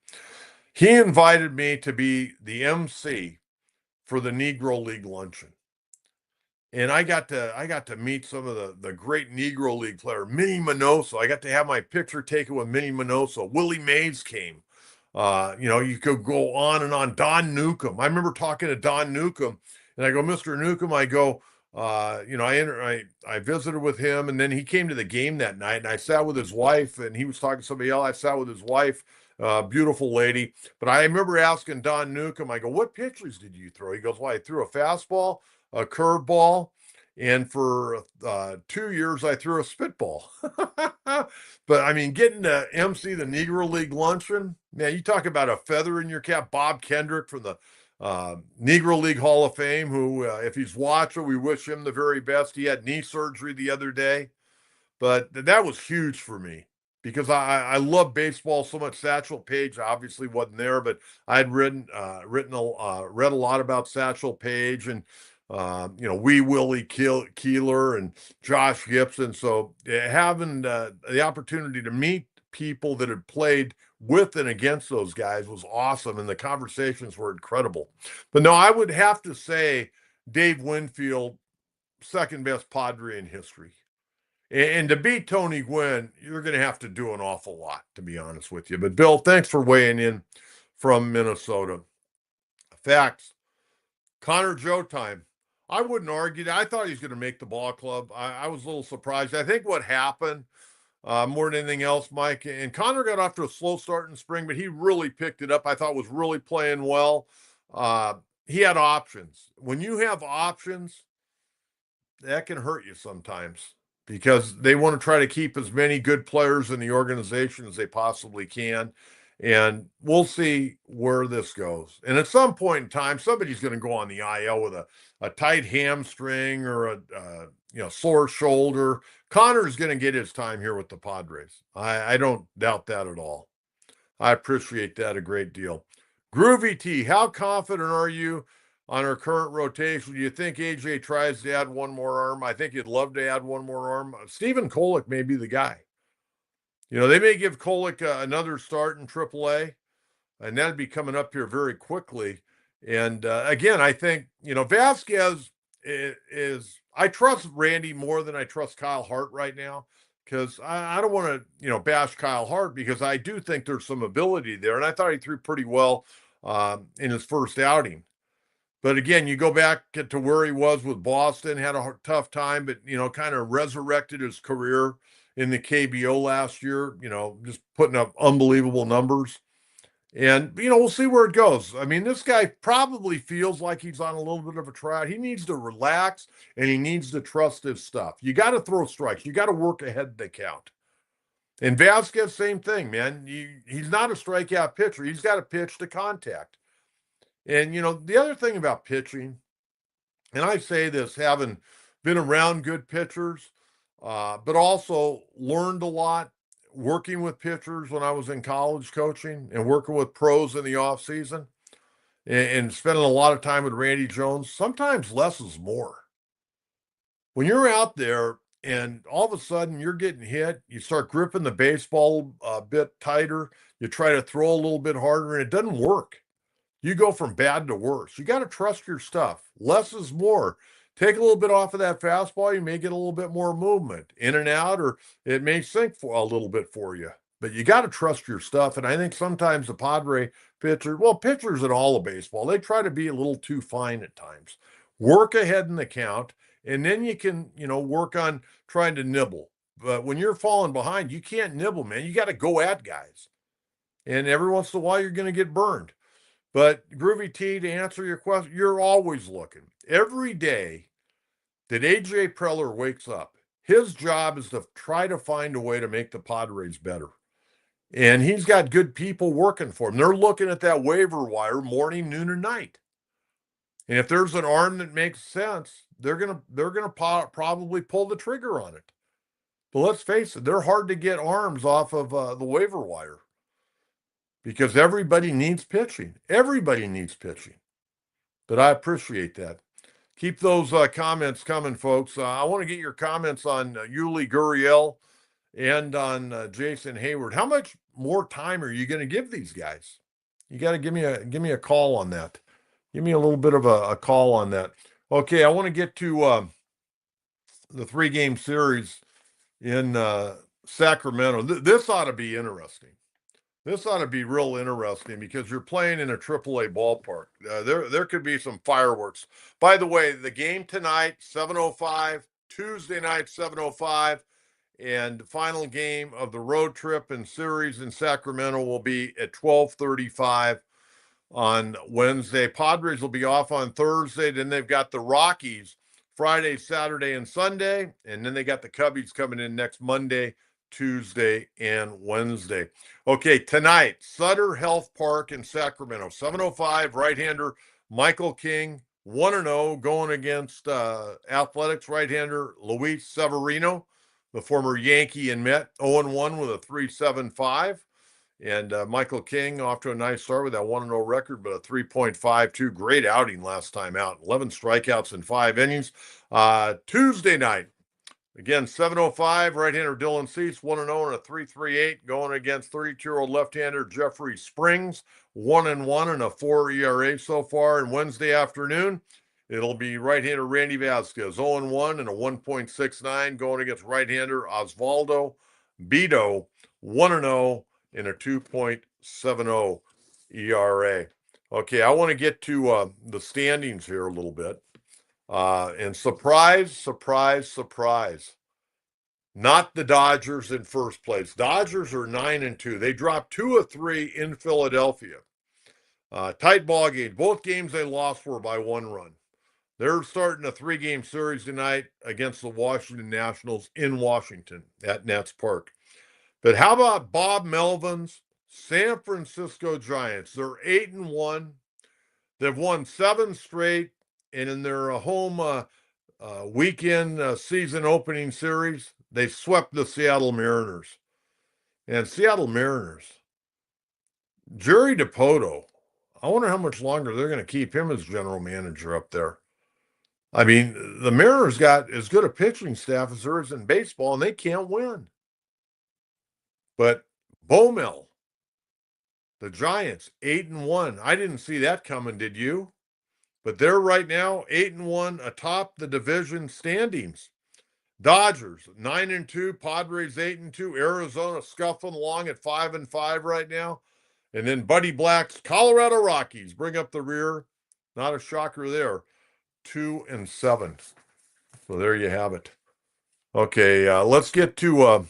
He invited me to be the MC for the Negro League luncheon. and I got to meet some of the great Negro League player, Minnie Minoso. I got to have my picture taken with Minnie Minoso. Willie Mays came. You could go on and on. Don Newcomb. I remember talking to Don Newcomb, and I go, Mr. Newcomb, I go, I visited with him, and then he came to the game that night, and I sat with his wife, and he was talking to somebody else. I sat with his wife, beautiful lady. But I remember asking Don Newcomb, I go, what pitches did you throw? He goes, well, I threw a fastball, a curveball, and for 2 years I threw a spitball. But I mean, getting to MC the Negro League luncheon, man, you talk about a feather in your cap. Bob Kendrick from the Negro League Hall of Fame, who, if he's watching, we wish him the very best. He had knee surgery the other day, but that was huge for me because I love baseball so much. Satchel Paige obviously wasn't there, but I had read a lot about Satchel Paige and Wee Willie Keeler and Josh Gibson. So having the opportunity to meet people that had played with and against those guys was awesome, and the conversations were incredible. But no, I would have to say Dave Winfield, second best Padre in history. And to beat Tony Gwynn, you're going to have to do an awful lot, to be honest with you. But Bill, thanks for weighing in from Minnesota. Facts. Connor Joe time. I wouldn't argue that. I thought he was going to make the ball club. I was a little surprised. I think what happened more than anything else, Mike, and Connor got off to a slow start in spring, but he really picked it up. I thought was really playing well. He had options. When you have options, that can hurt you sometimes because they want to try to keep as many good players in the organization as they possibly can. And we'll see where this goes. And at some point in time, somebody's going to go on the IL with a tight hamstring or a sore shoulder. Connor's going to get his time here with the Padres. I don't doubt that at all. I appreciate that a great deal. Groovy T, how confident are you on our current rotation? Do you think AJ tries to add one more arm? I think he'd love to add one more arm. Stephen Kolek may be the guy. They may give Kolek another start in AAA, and that'd be coming up here very quickly. And again, I think, Vasquez is I trust Randy more than I trust Kyle Hart right now because I don't want to, bash Kyle Hart because I do think there's some ability there. And I thought he threw pretty well in his first outing. But again, you go back to where he was with Boston, had a tough time, but, kind of resurrected his career in the KBO last year, just putting up unbelievable numbers. And, we'll see where it goes. I mean, this guy probably feels like he's on a little bit of a trot. He needs to relax and he needs to trust his stuff. You got to throw strikes. You got to work ahead of the count. And Vasquez, same thing, man. He's not a strikeout pitcher. He's got to pitch to contact. And, the other thing about pitching, and I say this having been around good pitchers, but also learned a lot working with pitchers when I was in college coaching and working with pros in the off season and spending a lot of time with Randy Jones. Sometimes less is more. When you're out there and all of a sudden you're getting hit, you start gripping the baseball a bit tighter, you try to throw a little bit harder, and it doesn't work. You go from bad to worse. You got to trust your stuff. Less is more. Take a little bit off of that fastball, you may get a little bit more movement in and out, or it may sink for a little bit for you. But you got to trust your stuff. And I think sometimes the Padre pitchers in all of baseball, they try to be a little too fine at times. Work ahead in the count, and then you can, work on trying to nibble. But when you're falling behind, you can't nibble, man. You got to go at guys. And every once in a while, you're going to get burned. But Groovy T, to answer your question, you're always looking. Every day that AJ Preller wakes up, his job is to try to find a way to make the Padres better. And he's got good people working for him. They're looking at that waiver wire morning, noon, and night. And if there's an arm that makes sense, they're gonna probably pull the trigger on it. But let's face it, they're hard to get arms off of the waiver wire because everybody needs pitching. Everybody needs pitching. But I appreciate that. Keep those comments coming, folks. I want to get your comments on Yuli Gurriel and on Jason Heyward. How much more time are you going to give these guys? You got to give me a call on that. Give me a little bit of a call on that. Okay, I want to get to the 3-game series in Sacramento. This ought to be interesting. This ought to be real interesting because you're playing in a AAA ballpark. There could be some fireworks. By the way, the game tonight, 7:05, Tuesday night, 7:05, and the final game of the road trip and series in Sacramento will be at 12:35 on Wednesday. Padres will be off on Thursday. Then they've got the Rockies Friday, Saturday, and Sunday. And then they got the Cubbies coming in next Monday, Tuesday, and Wednesday. Okay, tonight, Sutter Health Park in Sacramento, 7:05, right-hander Michael King, 1-0, going against Athletics right-hander Luis Severino, the former Yankee and Met, 0-1 with a 3.75. And Michael King off to a nice start with that 1-0 record, but a 3.52. Great outing last time out. 11 strikeouts in 5 innings. Tuesday night, again, 7:05, right-hander Dylan Cease, 1-0 and a 3.38, going against 32-year-old left-hander Jeffrey Springs, 1-1 and a 4 ERA so far. And Wednesday afternoon, it'll be right-hander Randy Vasquez, 0-1 and a 1.69, going against right-hander Osvaldo Bido, 1-0 in a 2.70 ERA. Okay, I want to get to the standings here a little bit. And surprise, not the Dodgers in first place. Dodgers are 9-2. They dropped 2 of 3 in Philadelphia. Tight ball game. Both games they lost were by 1 run. They're starting a 3-game series tonight against the Washington Nationals in Washington at Nats Park. But how about Bob Melvin's San Francisco Giants? They're 8-1. They've won 7 straight, and in their home weekend season opening series, they swept the Seattle Mariners. And Seattle Mariners, Jerry DiPoto, I wonder how much longer they're going to keep him as general manager up there. I mean, the Mariners got as good a pitching staff as there is in baseball, and they can't win. But Bomel, the Giants, 8-1. I didn't see that coming, did you? But they're right now 8-1 atop the division standings. Dodgers, 9-2. Padres, 8-2. Arizona scuffling along at 5-5 right now. And then Buddy Black's Colorado Rockies bring up the rear. Not a shocker there. 2-7. So there you have it. Okay, let's get to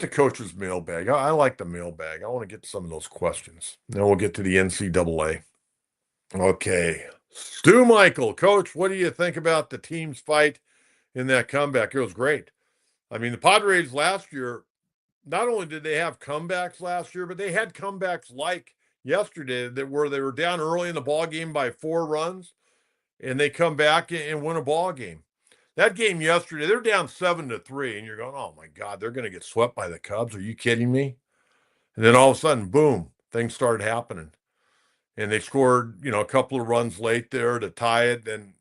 Coach's mailbag. I like the mailbag. I want to get to some of those questions. Then we'll get to the NCAA. Okay. Stu Michael, Coach, what do you think about the team's fight in that comeback? It was great. I mean, the Padres last year, not only did they have comebacks last year, but they had comebacks like yesterday where they were down early in the ball game by 4 runs, and they come back and win a ball game. That game yesterday, they're down 7-3, and you're going, oh, my God, they're going to get swept by the Cubs. Are you kidding me? And then all of a sudden, boom, things started happening. And they scored, a couple of runs late there to tie it and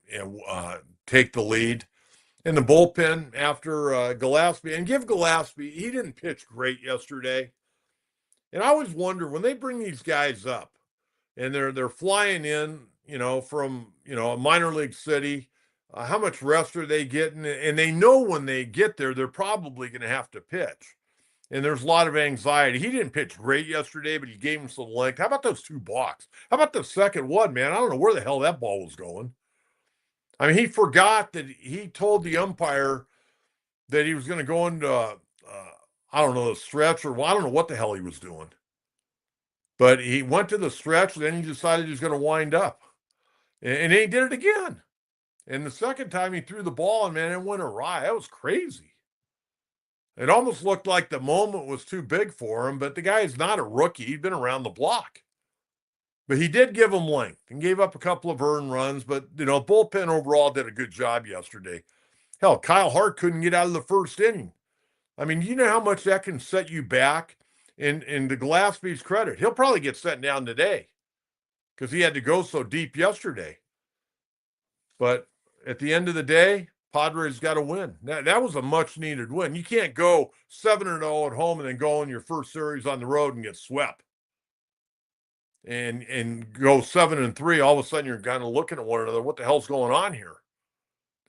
take the lead. And the bullpen after Gillespie, and give Gillespie, he didn't pitch great yesterday. And I always wonder when they bring these guys up and they're flying in, from, a minor league city, how much rest are they getting? And they know when they get there, they're probably going to have to pitch. And there's a lot of anxiety. He didn't pitch great yesterday, but he gave him some length. How about those 2 balks? How about the second one, man? I don't know where the hell that ball was going. I mean, he forgot that he told the umpire that he was going to go into, I don't know, the stretch, or I don't know what the hell he was doing. But he went to the stretch, then he decided he was going to wind up. And then he did it again. And the second time he threw the ball, and man, it went awry. That was crazy. It almost looked like the moment was too big for him, but the guy is not a rookie. He'd been around the block. But he did give him length and gave up a couple of earned runs, but, bullpen overall did a good job yesterday. Hell, Kyle Hart couldn't get out of the first inning. I mean, you know how much that can set you back? And to Gillespie's credit, he'll probably get sent down today because he had to go so deep yesterday. But at the end of the day, Padres got to win. That was a much-needed win. You can't go 7-0 at home and then go in your first series on the road and get swept. And go 7-3, all of a sudden you're kind of looking at one another. What the hell's going on here?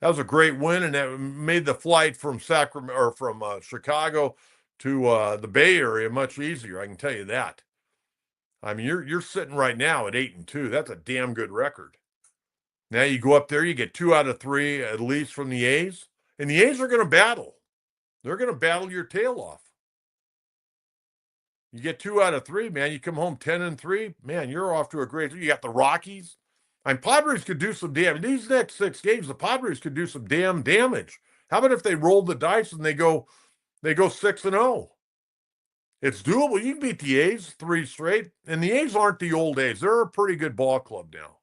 That was a great win, and that made the flight from Sacramento or from Chicago to the Bay Area much easier. I can tell you that. I mean, you're sitting right now at 8-2. That's a damn good record. Now you go up there, you get 2 out of 3 at least from the A's, and the A's are going to battle. They're going to battle your tail off. You get 2 out of 3, man. You come home 10-3, man. You're off to a great. You got the Rockies. And Padres could do some damage. These next 6 games, the Padres could do some damn damage. How about if they roll the dice and they go 6-0? It's doable. You can beat the A's 3 straight, and the A's aren't the old A's. They're a pretty good ball club now.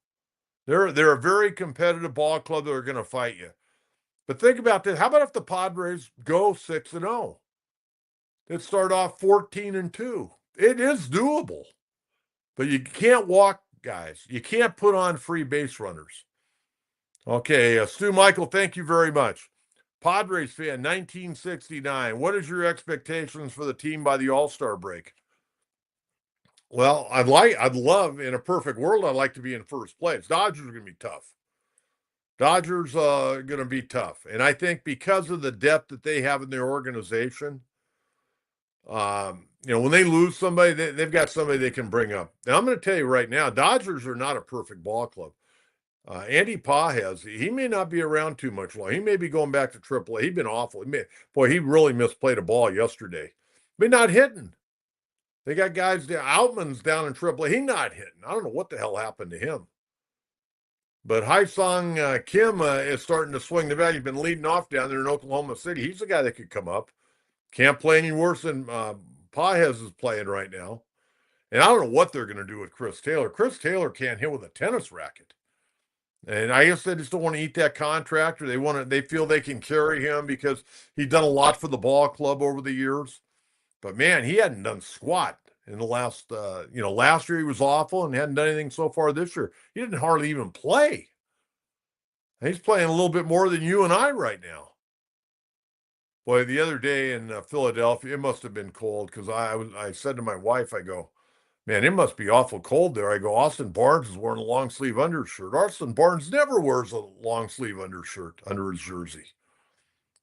They're a very competitive ball club that are going to fight you. But think about this. How about if the Padres go 6-0? They'd start off 14-2. It is doable. But you can't walk, guys. You can't put on free base runners. Okay, Stu Michael, thank you very much. Padres fan, 1969. What is your expectations for the team by the All-Star break? Well, I'd love, in a perfect world, I'd like to be in first place. Dodgers are going to be tough. Dodgers going to be tough. And I think because of the depth that they have in their organization, when they lose somebody, they've got somebody they can bring up. Now, I'm going to tell you right now, Dodgers are not a perfect ball club. Andy Pages, he may not be around too much long. He may be going back to AAA. He's been awful. He really misplayed a ball yesterday. But not hitting. They got guys down. Outman's down in AAA. He's not hitting. I don't know what the hell happened to him. But Hai-Sung Kim is starting to swing the bat. He's been leading off down there in Oklahoma City. He's the guy that could come up. Can't play any worse than Pages is playing right now. And I don't know what they're going to do with Chris Taylor. Chris Taylor can't hit with a tennis racket. And I guess they just don't want to eat that contract, or they feel they can carry him because he's done a lot for the ball club over the years. But man, he hadn't done squat in the last, last year he was awful and hadn't done anything so far this year. He didn't hardly even play. He's playing a little bit more than you and I right now. Boy, the other day in Philadelphia, it must have been cold because I said to my wife, I go, man, it must be awful cold there. I go, Austin Barnes is wearing a long sleeve undershirt. Austin Barnes never wears a long sleeve undershirt under his jersey.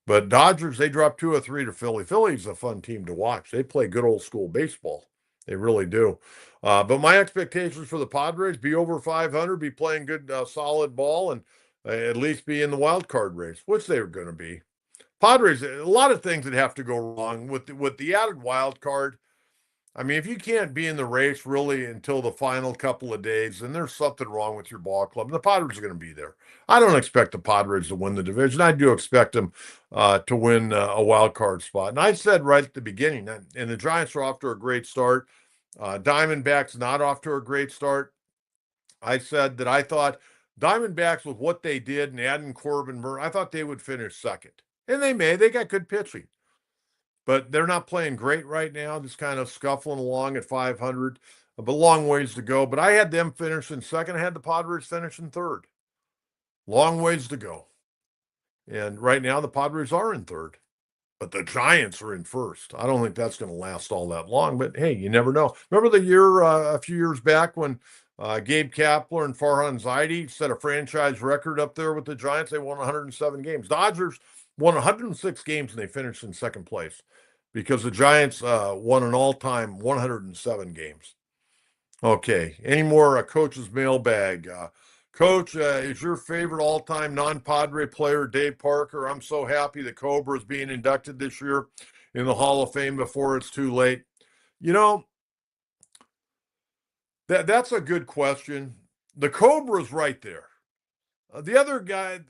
But Dodgers, they dropped 2 or 3 to Philly. Philly's a fun team to watch. They play good old school baseball. They really do. But my expectations for the Padres, be over 500, be playing good, solid ball, and at least be in the wild card race, which they were going to be. Padres, a lot of things that have to go wrong with the added wild card. I mean, if you can't be in the race really until the final couple of days, then there's something wrong with your ball club. And the Padres are going to be there. I don't expect the Padres to win the division. I do expect them to win a wild card spot. And I said right at the beginning, and the Giants are off to a great start. Diamondbacks not off to a great start. I said that I thought Diamondbacks, with what they did and adding Corbin Burns, I thought they would finish second. And they may. They got good pitching. But they're not playing great right now, just kind of scuffling along at 500. But long ways to go. But I had them finish in second. I had the Padres finish in third. Long ways to go. And right now, the Padres are in third. But the Giants are in first. I don't think that's going to last all that long. But, hey, you never know. Remember the year a few years back when Gabe Kapler and Farhan Zaidi set a franchise record up there with the Giants? They won 107 games. Dodgers won 106 games, and they finished in second place because the Giants won an all-time 107 games. Okay, any more Coach's Mailbag? Coach, is your favorite all-time non-Padre player Dave Parker? I'm so happy the Cobra is being inducted this year in the Hall of Fame before it's too late. You know, that's a good question. The Cobra's right there. The other guy,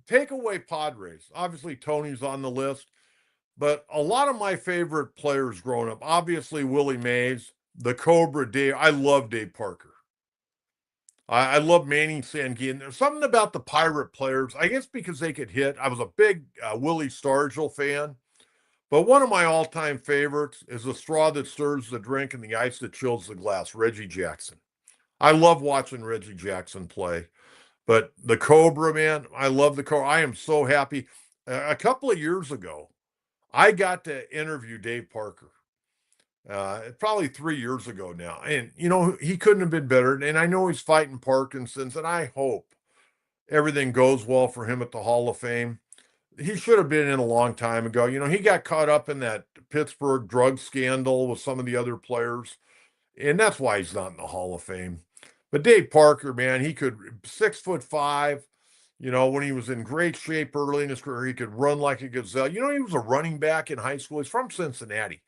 take away Padres. Obviously, Tony's on the list. But a lot of my favorite players growing up, obviously Willie Mays, the Cobra, Dave. I love Dave Parker. I love Manny Sanguin. There's something about the Pirate players, I guess because they could hit. I was a big Willie Stargell fan. But one of my all-time favorites is the straw that stirs the drink and the ice that chills the glass, Reggie Jackson. I love watching Reggie Jackson play. But the Cobra, man, I love the Cobra. I am so happy. A couple of years ago, I got to interview Dave Parker. Probably 3 years ago now. And, he couldn't have been better. And I know he's fighting Parkinson's, and I hope everything goes well for him at the Hall of Fame. He should have been in a long time ago. He got caught up in that Pittsburgh drug scandal with some of the other players, and that's why he's not in the Hall of Fame. But Dave Parker, man, he could 6'5". When he was in great shape early in his career, he could run like a gazelle. He was a running back in high school. He's from Cincinnati.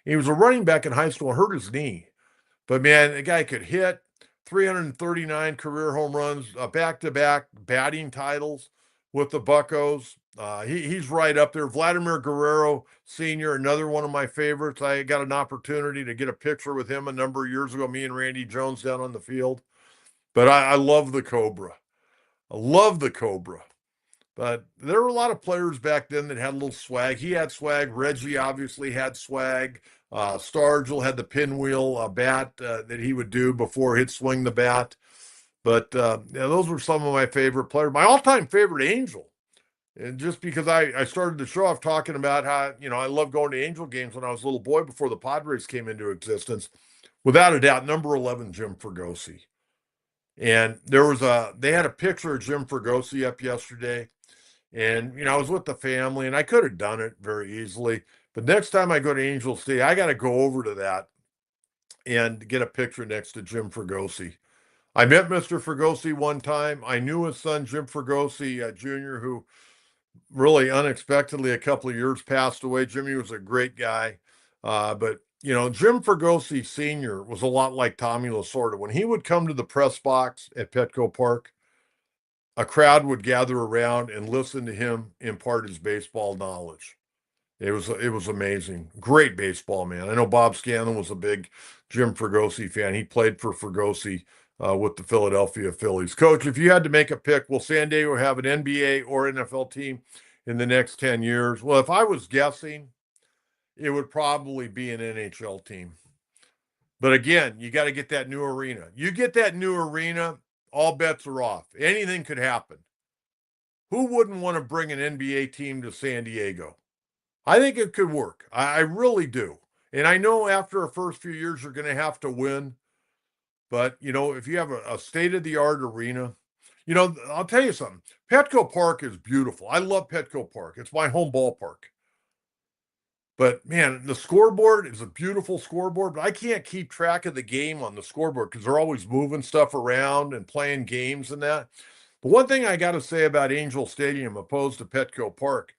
He was a running back in high school and hurt his knee. But man, the guy could hit 339 career home runs, back-to-back batting titles with the Buccos. He's right up there. Vladimir Guerrero Sr., another one of my favorites. I got an opportunity to get a picture with him a number of years ago, me and Randy Jones down on the field. But I love the Cobra. I love the Cobra. But there were a lot of players back then that had a little swag. He had swag. Reggie obviously had swag. Stargell had the pinwheel bat that he would do before he'd swing the bat. But those were some of my favorite players. My all-time favorite Angel. And just because I started the show off talking about how, I love going to Angel games when I was a little boy before the Padres came into existence. Without a doubt, number 11, Jim Fregosi. And they had a picture of Jim Fregosi up yesterday. And, I was with the family, and I could have done it very easily. But next time I go to Angel Stadium, I got to go over to that and get a picture next to Jim Fregosi. I met Mr. Fregosi one time. I knew his son, Jim Fregosi Jr., who really unexpectedly a couple of years passed away. Jimmy was a great guy. But Jim Fregosi Sr. was a lot like Tommy Lasorda. When he would come to the press box at Petco Park, a crowd would gather around and listen to him impart his baseball knowledge. It was amazing. Great baseball man. I know Bob Scanlon was a big Jim Fregosi fan. He played for Fregosi with the Philadelphia Phillies. Coach, if you had to make a pick, will San Diego have an NBA or NFL team in the next 10 years? Well, if I was guessing, it would probably be an NHL team. But again, you got to get that new arena. You get that new arena, all bets are off. Anything could happen. Who wouldn't want to bring an NBA team to San Diego? I think it could work. I really do. And I know after the first few years, you're going to have to win. But, if you have a state-of-the-art arena, I'll tell you something. Petco Park is beautiful. I love Petco Park. It's my home ballpark. But, man, the scoreboard is a beautiful scoreboard, but I can't keep track of the game on the scoreboard because they're always moving stuff around and playing games and that. But one thing I got to say about Angel Stadium opposed to Petco Park,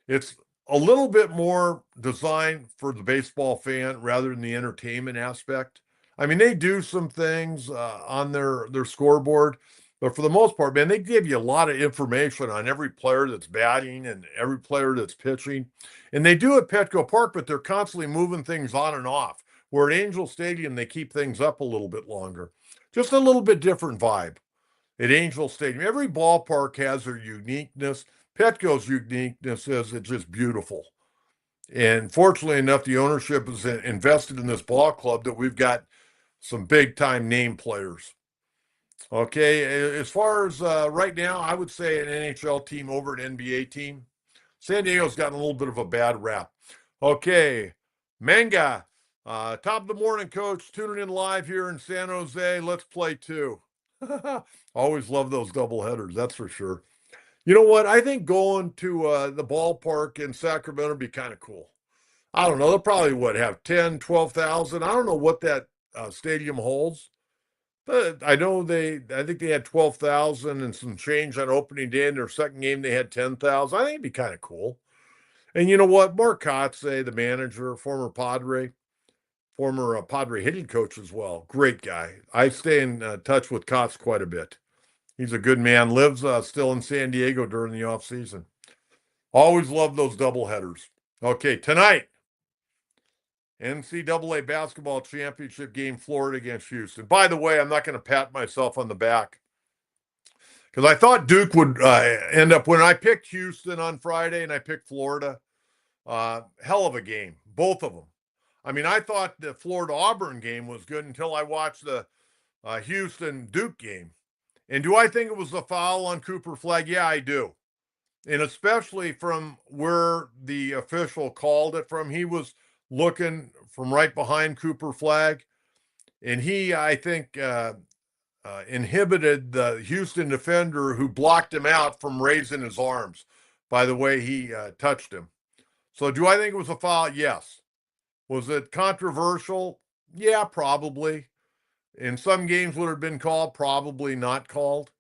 it's a little bit more designed for the baseball fan rather than the entertainment aspect. I mean, they do some things on their scoreboard, but for the most part, man, they give you a lot of information on every player that's batting and every player that's pitching. And they do at Petco Park, but they're constantly moving things on and off. Where at Angel Stadium, they keep things up a little bit longer. Just a little bit different vibe at Angel Stadium. Every ballpark has their uniqueness. Petco's uniqueness is it's just beautiful. And fortunately enough, the ownership is invested in this ball club that we've got some big-time name players. Okay, as far as right now, I would say an NHL team over an NBA team. San Diego's gotten a little bit of a bad rap. Okay, Manga, top of the morning, Coach. Tuning in live here in San Jose. Let's play two. Always love those doubleheaders, that's for sure. You know what? I think going to the ballpark in Sacramento would be kind of cool. I don't know. They'll probably, have 10, 12,000. I don't know what that stadium holds. But I think they had 12,000 and some change on opening day. In their second game, they had 10,000. I think it'd be kind of cool. And you know what? Mark Kotze, the manager, former Padre hitting coach as well. Great guy. I stay in touch with Kotze quite a bit. He's a good man. Lives still in San Diego during the off season. Always love those doubleheaders. Okay, tonight, NCAA basketball championship game, Florida against Houston. By the way, I'm not going to pat myself on the back because I thought Duke would end up winning. I picked Houston on Friday and I picked Florida. Hell of a game, both of them. I mean, I thought the Florida-Auburn game was good until I watched the Houston-Duke game. And do I think it was a foul on Cooper Flagg? Yeah, I do. And especially from where the official called it from. He was looking from right behind Cooper Flagg. And he, I think, inhibited the Houston defender who blocked him out from raising his arms by the way he touched him. So do I think it was a foul? Yes. Was it controversial? Yeah, probably. In some games would have been called, probably not called.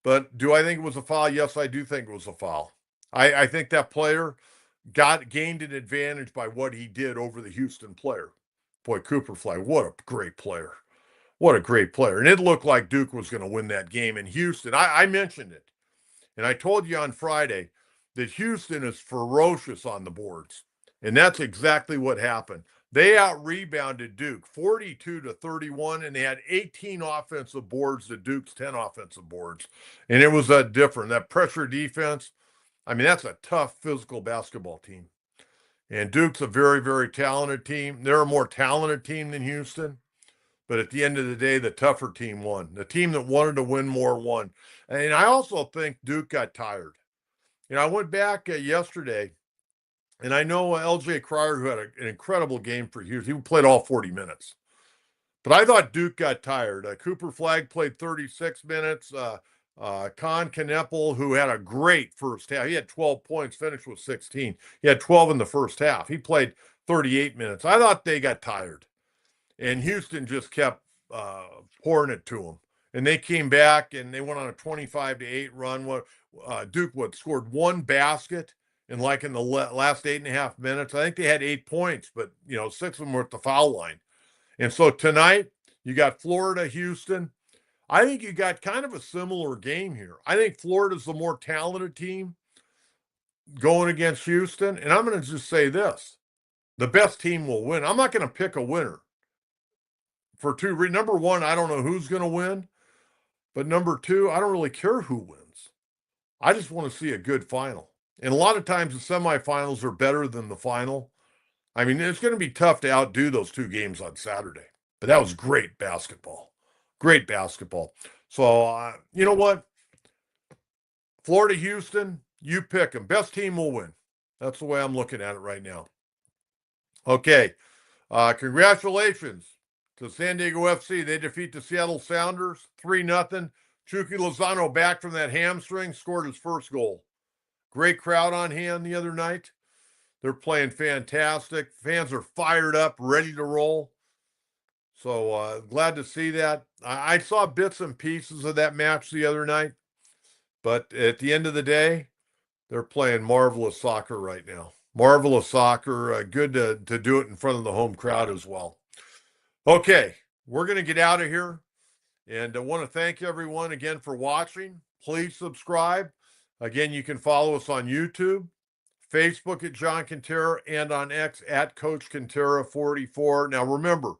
But do I think it was a foul? Yes, I do think it was a foul. I think that player gained an advantage by what he did over the Houston player. Boy, Cooper Flag, what a great player. What a great player. And it looked like Duke was going to win that game in Houston. I mentioned it. And I told you on Friday that Houston is ferocious on the boards. And that's exactly what happened. They out-rebounded Duke 42-31, and they had 18 offensive boards to Duke's 10 offensive boards. And it was different. That pressure defense, I mean, that's a tough physical basketball team. And Duke's a very, very talented team. They're a more talented team than Houston. But at the end of the day, the tougher team won. The team that wanted to win more won. And I also think Duke got tired. You know, I went back yesterday, and I know L.J. Cryer, who had an incredible game for Houston, he played all 40 minutes. But I thought Duke got tired. Cooper Flag played 36 minutes. Con Kneppel, who had a great first half. He had 12 points, finished with 16. He had 12 in the first half. He played 38 minutes. I thought they got tired. And Houston just kept pouring it to them. And they came back, and they went on a 25-8 run. Duke scored one basket in the last 8.5 minutes. I think they had 8 points, but, 6 of them were at the foul line. And so tonight, you got Florida, Houston. I think you got kind of a similar game here. I think Florida's the more talented team going against Houston. And I'm going to just say this. The best team will win. I'm not going to pick a winner. For two reasons. Number one, I don't know who's going to win. But number two, I don't really care who wins. I just want to see a good final. And a lot of times the semifinals are better than the final. I mean, it's going to be tough to outdo those two games on Saturday. But that was great basketball. Great basketball. So, you know what? Florida, Houston, you pick them. Best team will win. That's the way I'm looking at it right now. Okay. Congratulations to San Diego FC. They defeat the Seattle Sounders 3-0. Chucky Lozano back from that hamstring, scored his first goal. Great crowd on hand the other night. They're playing fantastic. Fans are fired up, ready to roll. So glad to see that. I saw bits and pieces of that match the other night. But at the end of the day, they're playing marvelous soccer right now. Marvelous soccer. Good to do it in front of the home crowd as well. Okay, we're going to get out of here. And I want to thank everyone again for watching. Please subscribe. Again, you can follow us on YouTube, Facebook at John Kentera, and on X at Coach Kentera 44. Now remember,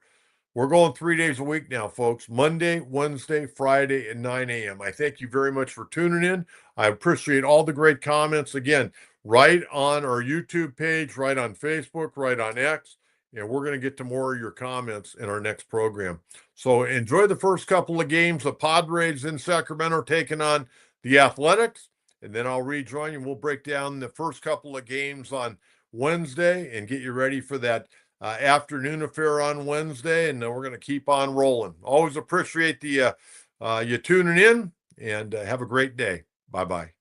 we're going 3 days a week now, folks. Monday, Wednesday, Friday at 9 a.m. I thank you very much for tuning in. I appreciate all the great comments. Again, right on our YouTube page, right on Facebook, right on X. And we're going to get to more of your comments in our next program. So enjoy the first couple of games. The Padres in Sacramento taking on the Athletics. And then I'll rejoin you. We'll break down the first couple of games on Wednesday and get you ready for that afternoon affair on Wednesday. And then we're going to keep on rolling. Always appreciate you tuning in, and have a great day. Bye-bye.